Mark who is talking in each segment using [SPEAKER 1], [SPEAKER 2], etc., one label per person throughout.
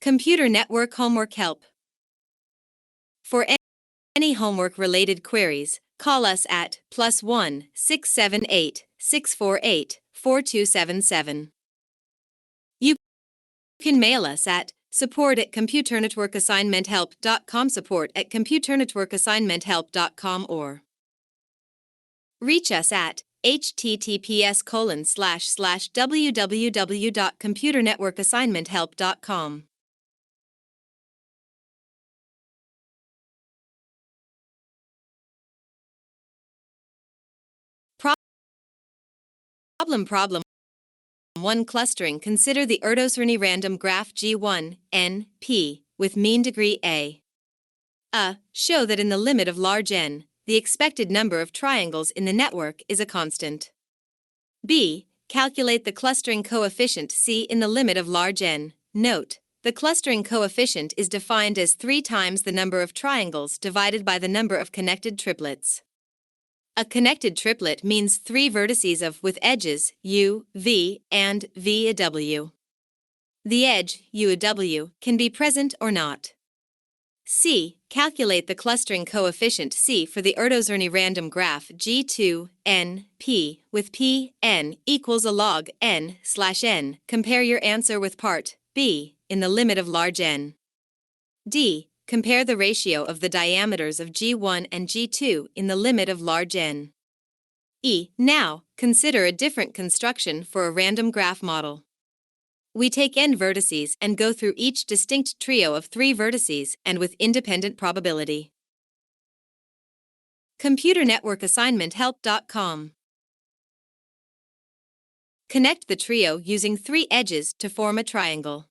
[SPEAKER 1] Computer Network Homework Help. For any homework-related queries, call us at +1 678 648 4277. You can mail us at support@computernetworkassignmenthelp.com, support@computernetworkassignmenthelp.com, or reach us at https://www.computernetworkassignmenthelp.com. Problem 1. Clustering. Consider the Erdős-Rényi random graph G1, N, P, with mean degree A. Show that in the limit of large N, the expected number of triangles in the network is a constant. B. Calculate the clustering coefficient C in the limit of large N. Note, the clustering coefficient is defined as 3 times the number of triangles divided by the number of connected triplets. A connected triplet means 3 vertices with edges U, V, and V, W. The edge U, W can be present or not. C. Calculate the clustering coefficient C for the Erdős-Rényi random graph G2, N, P, with P, N equals a log N/N. Compare your answer with part B in the limit of large N. D. Compare the ratio of the diameters of G1 and G2 in the limit of large N. E. Now, consider a different construction for a random graph model. We take n vertices and go through each distinct trio of 3 vertices and with independent probability. ComputerNetworkAssignmentHelp.com. Connect the trio using 3 edges to form a triangle.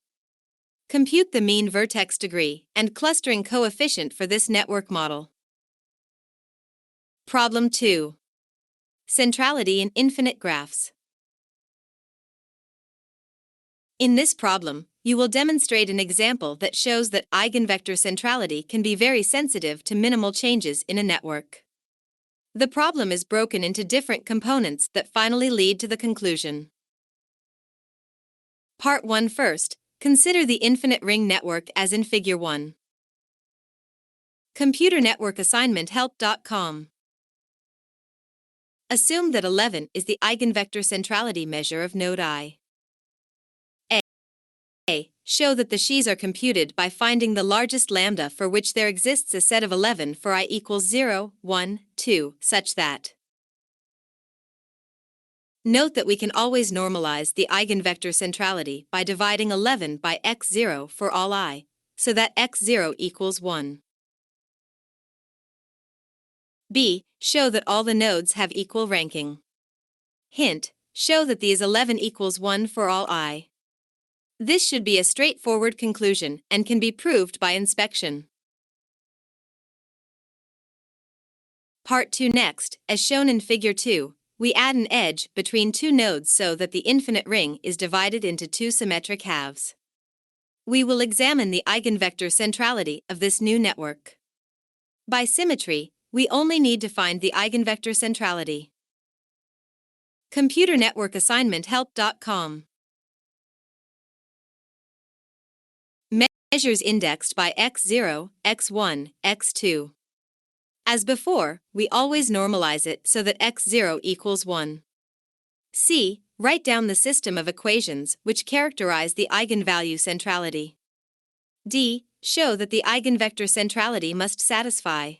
[SPEAKER 1] Compute the mean vertex degree and clustering coefficient for this network model. Problem 2. Centrality in infinite graphs. In this problem, you will demonstrate an example that shows that eigenvector centrality can be very sensitive to minimal changes in a network. The problem is broken into different components that finally lead to the conclusion. Part 1 first. Consider the infinite ring network as in Figure 1. ComputerNetworkAssignmentHelp.com. Assume that 11 is the eigenvector centrality measure of node I. A. Show that the she's are computed by finding the largest lambda for which there exists a set of 11 for I equals 0, 1, 2, such that. Note that we can always normalize the eigenvector centrality by dividing 11 by x0 for all I, so that x0 equals 1. B. Show that all the nodes have equal ranking. Hint: show that these 11 equals 1 for all I. This should be a straightforward conclusion and can be proved by inspection. Part 2 next. As shown in Figure 2, we add an edge between 2 nodes so that the infinite ring is divided into 2 symmetric halves. We will examine the eigenvector centrality of this new network. By symmetry, we only need to find the eigenvector centrality. ComputerNetworkAssignmentHelp.com. Measures indexed by x0, x1, x2. As before, we always normalize it so that x0 equals 1. C. Write down the system of equations which characterize the eigenvalue centrality. D. Show that the eigenvector centrality must satisfy.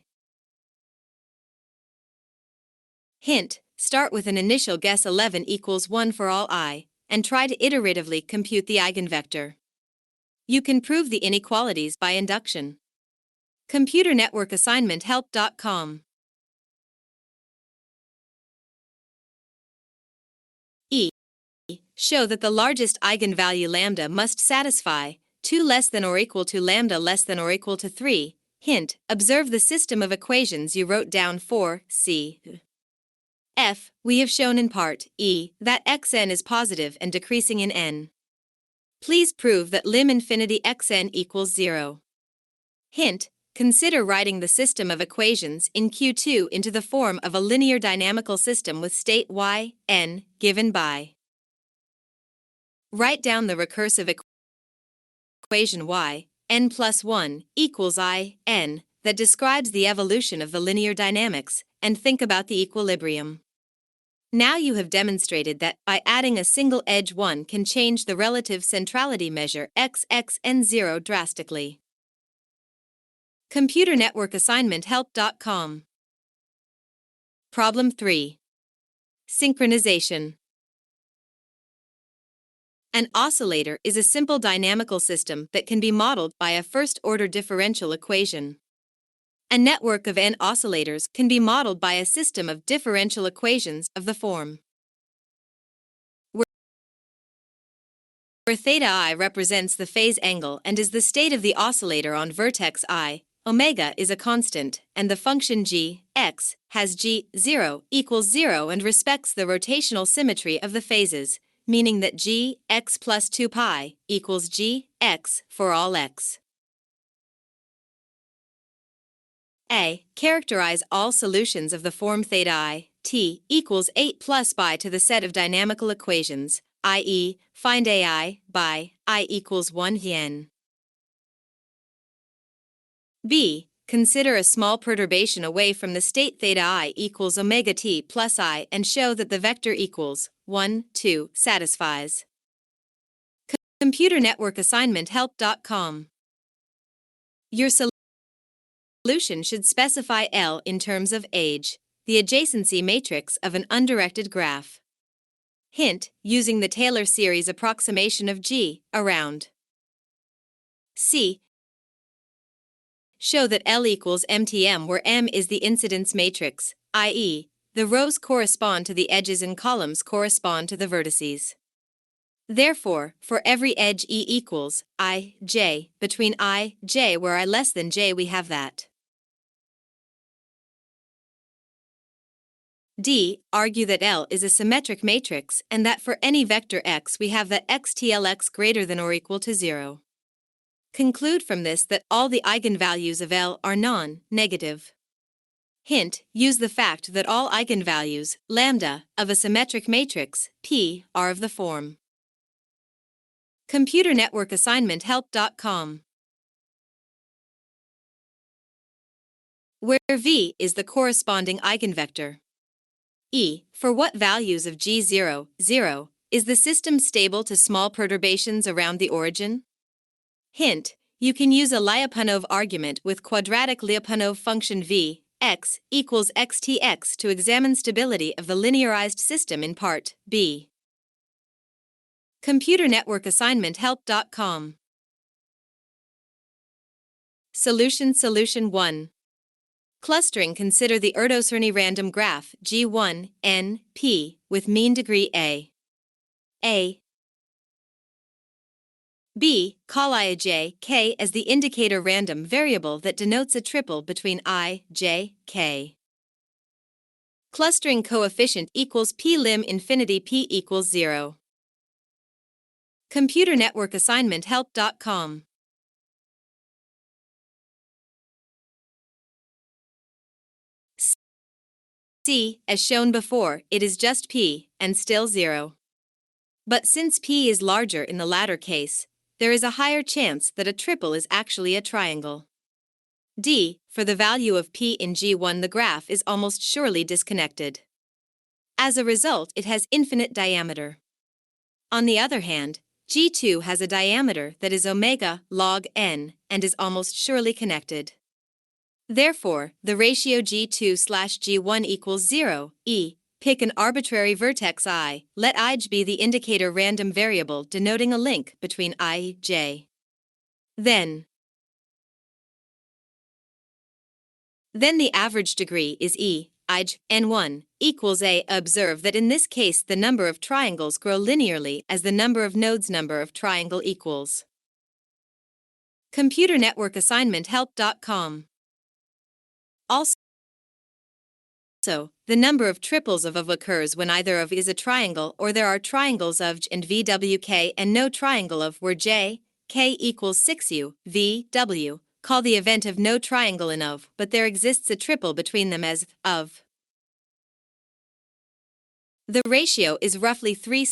[SPEAKER 1] Hint: start with an initial guess 11 equals 1 for all I, and try to iteratively compute the eigenvector. You can prove the inequalities by induction. ComputerNetworkAssignmentHelp.com. E. Show that the largest eigenvalue lambda must satisfy 2 less than or equal to lambda less than or equal to 3. Hint: observe the system of equations you wrote down for C. F. We have shown in part E that xn is positive and decreasing in n. Please prove that lim infinity xn equals 0. Hint: consider writing the system of equations in Q2 into the form of a linear dynamical system with state y, n, given by. Write down the recursive equation y, n plus 1 equals I, n, that describes the evolution of the linear dynamics, and think about the equilibrium. Now you have demonstrated that by adding a single edge 1 can change the relative centrality measure x and 0 drastically. Computer Network Assignment Help.com. Problem 3. Synchronization. An oscillator is a simple dynamical system that can be modeled by a first-order differential equation. A network of n oscillators can be modeled by a system of differential equations of the form where theta I represents the phase angle and is the state of the oscillator on vertex I, omega is a constant, and the function g, x, has g, 0 equals 0 and respects the rotational symmetry of the phases, meaning that g, x plus 2 pi equals g, x for all x. A. Characterize all solutions of the form theta I, t equals 8 plus pi to the set of dynamical equations, i.e., find ai by I equals 1 n. B. Consider a small perturbation away from the state theta I equals omega t plus I and show that the vector equals 1, 2 satisfies. Computer Network Assignment Help.com. Your solution should specify L in terms of age, the adjacency matrix of an undirected graph. Hint, using the Taylor series approximation of G, around. C. Show that L equals MTM where M is the incidence matrix, i.e., the rows correspond to the edges and columns correspond to the vertices. Therefore, for every edge E equals I, J, between I, J where I less than J we have that. D. Argue that L is a symmetric matrix and that for any vector x we have that xTLx greater than or equal to 0. Conclude from this that all the eigenvalues of L are non-negative. Hint, use the fact that all eigenvalues, lambda, of a symmetric matrix, P, are of the form. Computer Network Assignment Help.com. Where V is the corresponding eigenvector. E. For what values of G0, 0, is the system stable to small perturbations around the origin? Hint, you can use a Lyapunov argument with quadratic Lyapunov function v, x, equals xtx to examine stability of the linearized system in part B. Computer Network Assignment Help.com. Solution 1. Clustering. Consider the Erdős-Rényi random graph G1, N, P with mean degree A. B. Call I, J, K as the indicator random variable that denotes a triple between I, J, K. Clustering coefficient equals P lim infinity P equals 0. Computer Network Assignment Help.com. C. As shown before, it is just P, and still 0. But since P is larger in the latter case, there is a higher chance that a triple is actually a triangle. D. For the value of P in G1 the graph is almost surely disconnected. As a result, it has infinite diameter. On the other hand, G2 has a diameter that is omega log n and is almost surely connected. Therefore, the ratio G2/G1 equals 0, e. Pick an arbitrary vertex I, let ij be the indicator random variable denoting a link between I, j. Then the average degree is e, ij, n1, equals a. Observe that in this case the number of triangles grow linearly as the number of nodes number of triangle equals. Computer Network Assignment Help.com. Also, the number of triples of occurs when either of is a triangle or there are triangles of J and VWK and no triangle of where J, K equals 6U, V, W. Call the event of no triangle in of, but there exists a triple between them as of. The ratio is roughly 3